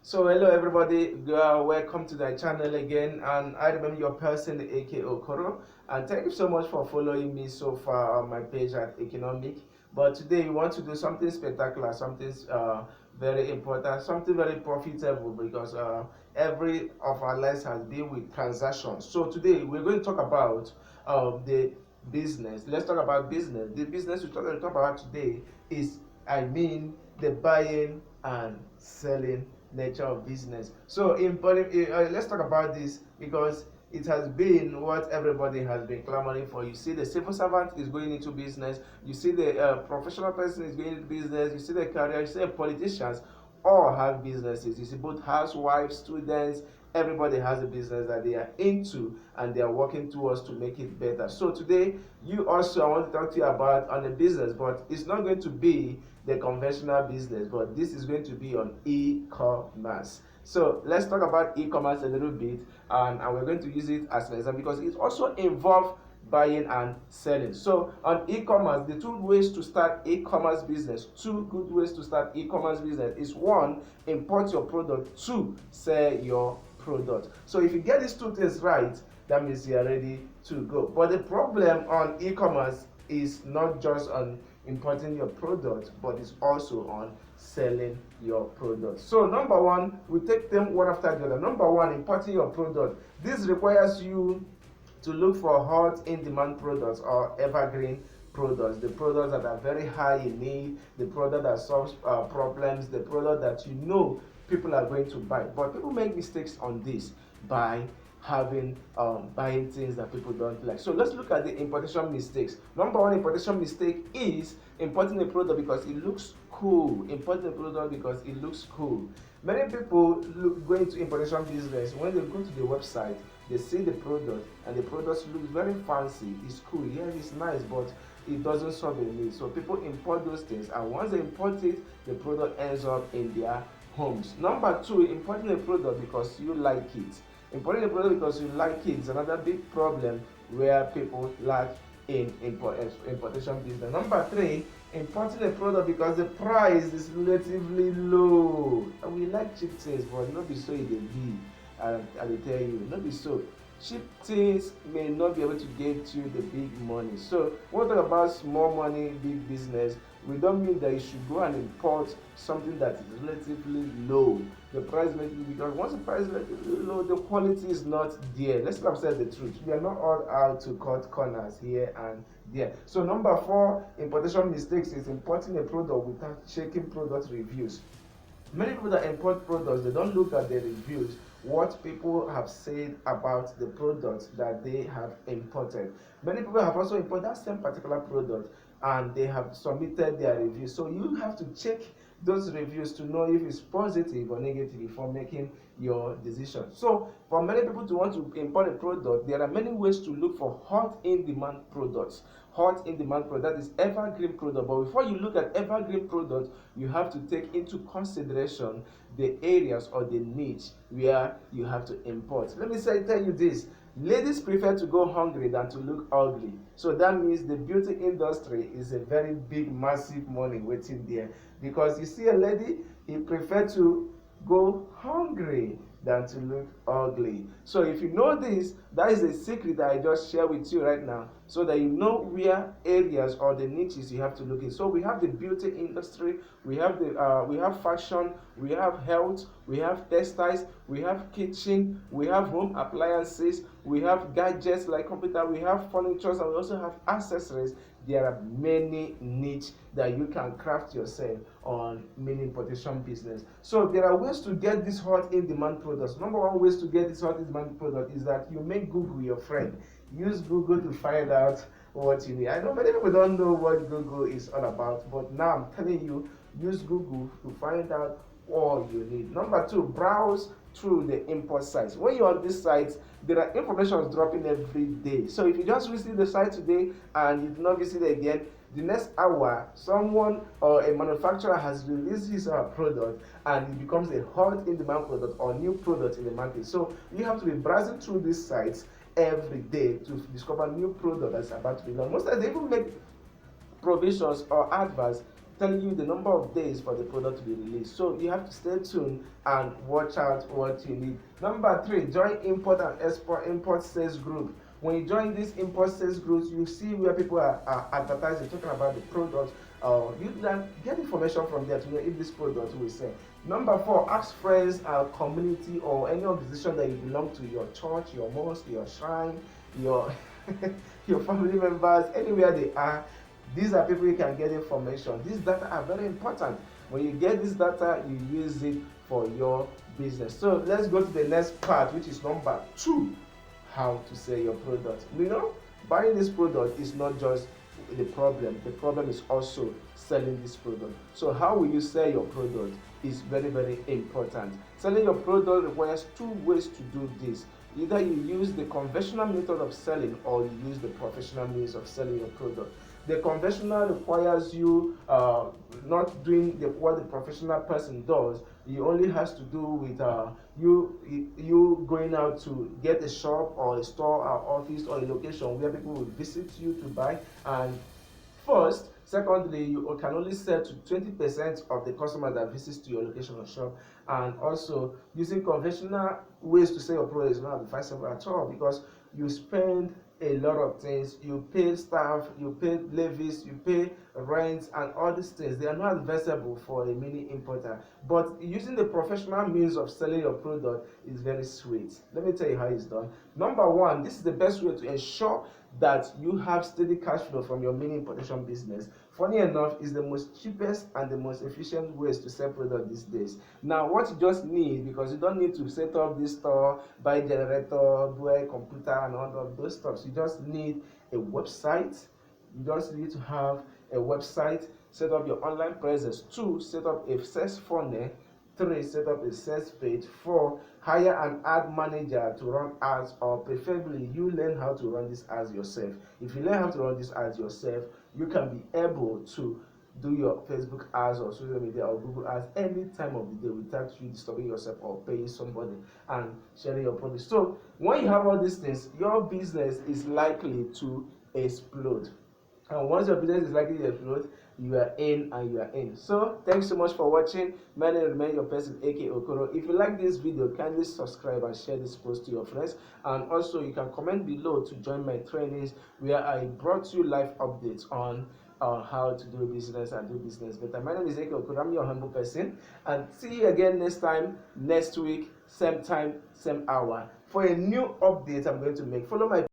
So hello everybody, welcome to the channel again, and I remember your person AK Okoro, and thank you so much for following me so far on my page at Ekenomic. But today we want to do something spectacular, something very important, something very profitable, because every of our lives has been with transactions. So today we're going to talk about the business. Let's talk about business. The business we're going to talk about today is, the buying and selling nature of business. So let's talk about this because it has been what everybody has been clamoring for. You see, the civil servant is going into business. You see, the professional person is going into business. You see, the career. You see, the politicians all have businesses. You see, both housewives, students, everybody has a business that they are into and they are working towards to make it better. So today, I want to talk to you about on a business, but it's not going to be the conventional business, but this is going to be on e-commerce. So let's talk about e-commerce a little bit, and we're going to use it as an example because it also involves buying and selling. So on e-commerce, the two ways to start e-commerce business, two good ways to start e-commerce business is: one, import your product; two, sell your product. So if you get these two things right, that means you are ready to go. But the problem on e-commerce is not just on importing your product, but it's also on selling your product. So number one, we take them one after the other. Number one, importing your product. This requires you to look for hot in-demand products or evergreen products, the products that are very high in need, the product that solves problems, the product that you know people are going to buy. But people make mistakes on this by buying things that people don't like. So let's look at the importation mistakes. Number one importation mistake is importing a product because it looks cool. Importing a product because it looks cool. Many people go into importation business. When they go to the website, they see the product and the product looks very fancy. It's cool. Yeah, it's nice, but it doesn't solve a need. So people import those things, and once they import it, the product ends up in their homes. Number two, importing a product because you like it. Importing a product because you like it is another big problem where people lack in importation business. Number three, importing a product because the price is relatively low. And we like cheap things, but not be so it dey be. I will tell you, not be so. Cheap things may not be able to get you the big money. So when we talk about small money, big business, we don't mean that you should go and import something that is relatively low. The price may be, because once the price is relatively low, the quality is not there. Let's not say the truth. We are not all out to cut corners here and there. So number four, importation mistakes is importing a product without checking product reviews. Many people that import products, they don't look at the reviews, what people have said about the products that they have imported. Many people have also imported that same particular product and they have submitted their reviews. So you have to check those reviews to know if it's positive or negative before making your decision. So for many people to want to import a product, there are many ways to look for hot in-demand products. Hot in-demand product, that is evergreen product. But before you look at evergreen product, you have to take into consideration the areas or the niche where you have to import. Let me tell you this: ladies prefer to go hungry than to look ugly. So that means the beauty industry is a very big, massive money waiting there. Because you see a lady, he prefer to go hungry than to look ugly. So if you know this, that is a secret that I just share with you right now, so that you know where areas or the niches you have to look in. So we have the beauty industry, we have fashion, we have health, we have textiles, we have kitchen, we have home appliances, we have gadgets like computer, we have furniture, and we also have accessories. There are many niches that you can craft yourself on mini importation business. So there are ways to get this hot in-demand products. Number one ways to get this hot in-demand product is that you make Google your friend. Use Google to find out what you need. I know many people don't know what Google is all about, but now I'm telling you, use Google to find out all you need. Number two, browse through the import sites. When you're on this site, there are information dropping every day. So if you just visit the site today and you do not visit it again, the next hour someone or a manufacturer has released his product and it becomes a hot in-demand product or new product in the market. So you have to be browsing through these sites every day to discover new product that's about to be launched. Most times they even make provisions or adverts telling you the number of days for the product to be released. So you have to stay tuned and watch out what you need. Number 3, join import and export import sales group. When you join these import sales groups, you see where people are advertising, talking about the product. You can get information from there to know if this product will sell. Number 4, ask friends, community, or any organization that you belong to, your church, your mosque, your shrine, your your family members, anywhere they are. These are people you can get information. These data are very important. When you get this data, you use it for your business. So let's go to the next part, which is number 2, how to sell your product. Buying this product is not just the problem is also selling this product. So how will you sell your product is very, very important. Selling your product requires 2 ways to do this. Either you use the conventional method of selling or you use the professional means of selling your product. The conventional requires you not doing what the professional person does. You only has to do with you going out to get a shop or a store or office or a location where people will visit you to buy. And first, secondly, you can only sell to 20% of the customers that visits to your location or shop. And also, using conventional ways to sell your product is not advisable at all, because you spend a lot of things. You pay staff, you pay levies, you pay rent, and all these things. They are not advisable for a mini importer. But using the professional means of selling your product is very sweet. Let me tell you how it's done. Number 1, this is the best way to ensure that you have steady cash flow from your mini importation business. Funny enough, is the most cheapest and the most efficient ways to sell product these days. Now, what you just need, because you don't need to set up this store, buy a generator, buy a computer, and all of those stuff. You just need a website. You just need to have a website, set up your online presence. 2, set up a sales funnel. 3, set up a sales page. 4, hire an ad manager to run ads, or preferably you learn how to run these ads yourself. If you learn how to run these ads yourself, you can be able to do your Facebook ads or social media or Google ads any time of the day without you disturbing yourself or paying somebody and sharing your product. So when you have all these things, your business is likely to explode. And once your business is likely to explode, you are in and you are in. So thanks so much for watching. My name remains your person, AK Okoro. If you like this video, kindly subscribe and share this post to your friends. And also you can comment below to join my trainings, where I brought you live updates on how to do business and do business better. My name is AK Okoro. I'm your humble person. And see you again next week, same time, same hour, for a new update I'm going to make. Follow my